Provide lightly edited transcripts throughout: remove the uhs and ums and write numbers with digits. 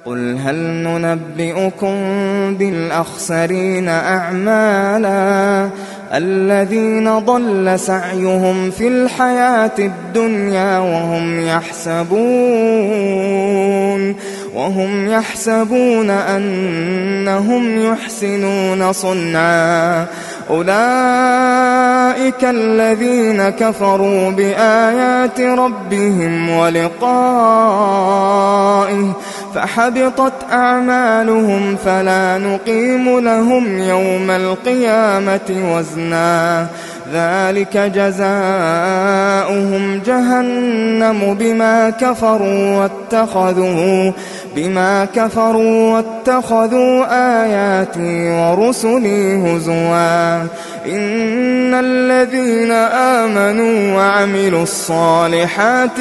قل هل ننبئكم بالأخسرين أعمالا الذين ضل سعيهم في الحياة الدنيا وهم يحسبون أنهم يحسنون صنعا أولئك الذين كفروا بآيات ربهم ولقائه فحبطت أعمالهم فلا نقيم لهم يوم القيامة وزنا ذلك جزاؤهم جهنم بما كفروا واتخذوا آياتي ورسلي هزوا إن الذين آمنوا وعملوا الصالحات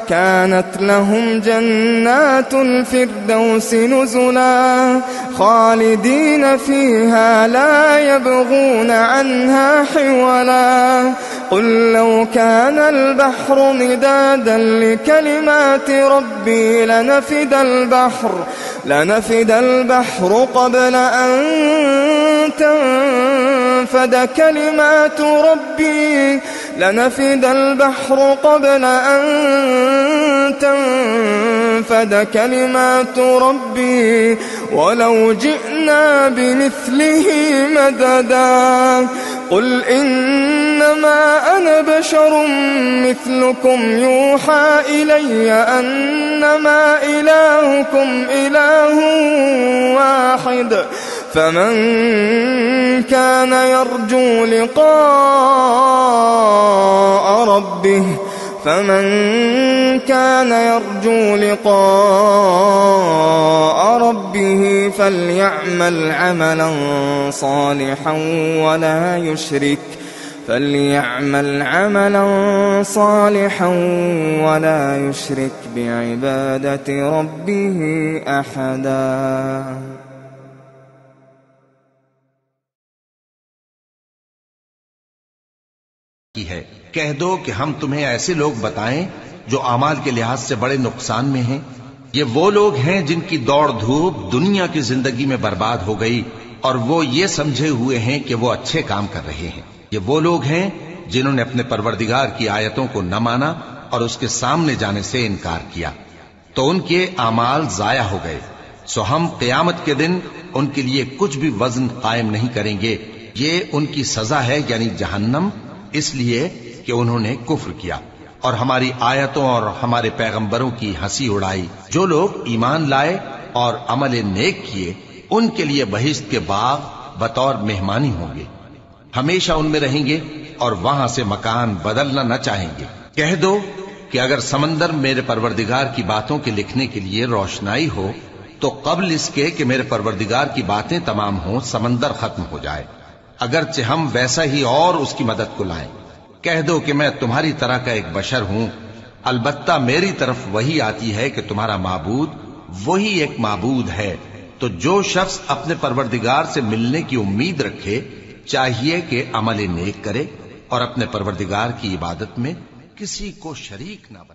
كانت لهم جنات الفردوس نزلا خالدين فيها لا يبغون عنها حولا قل لو كان البحر مدادا لكلمات ربي لنفد البحر قبل أن تنفد كلمات ربي ولو جئنا بمثله مددا قل إنما أنا بشر مثلكم يوحى إلي أنما إلهكم إله واحد فمن كان يرجو لقاء ربه فليعمل عملا صالحا ولا يشرك بعبادة ربه أحدا. کہہ دو کہ ہم تمہیں ایسے لوگ بتائیں جو اعمال کے لحاظ سے بڑے نقصان میں ہیں. یہ وہ لوگ ہیں جن کی دوڑ دھوپ دنیا کی زندگی میں برباد ہو گئی اور وہ یہ سمجھے ہوئے ہیں کہ وہ اچھے کام کر رہے ہیں. یہ وہ لوگ ہیں جنہوں نے اپنے پروردگار کی آیتوں کو نہ مانا اور اس کے سامنے جانے سے انکار کیا تو ان کے اعمال ضائع ہو گئے. سو ہم قیامت کے دن ان کے لیے کچھ بھی وزن قائم نہیں کریں گے. یہ ان کی سزا ہے یعنی جہنم، اس لیے کہ انہوں نے کفر کیا اور ہماری آیتوں اور ہمارے پیغمبروں کی ہنسی اڑائی. جو لوگ ایمان لائے اور عمل نیک کیے ان کے لیے بہشت کے باغ بطور مہمانی ہوں گے، ہمیشہ ان میں رہیں گے اور وہاں سے مکان بدلنا نہ چاہیں گے. کہہ دو کہ اگر سمندر میرے پروردگار کی باتوں کے لکھنے کے لیے روشنائی ہو تو قبل اس کے کہ میرے پروردگار کی باتیں تمام ہوں سمندر ختم ہو جائے، اگرچہ ہم ویسا ہی اور اس کی مدد کو لائیں. کہہ دو کہ میں تمہاری طرح کا ایک بشر ہوں، البتہ میری طرف وہی آتی ہے کہ تمہارا معبود وہی ایک معبود ہے. تو جو شخص اپنے پروردگار سے ملنے کی امید رکھے چاہیے کہ عمل نیک کرے اور اپنے پروردگار کی عبادت میں کسی کو شریک نہ بنائے.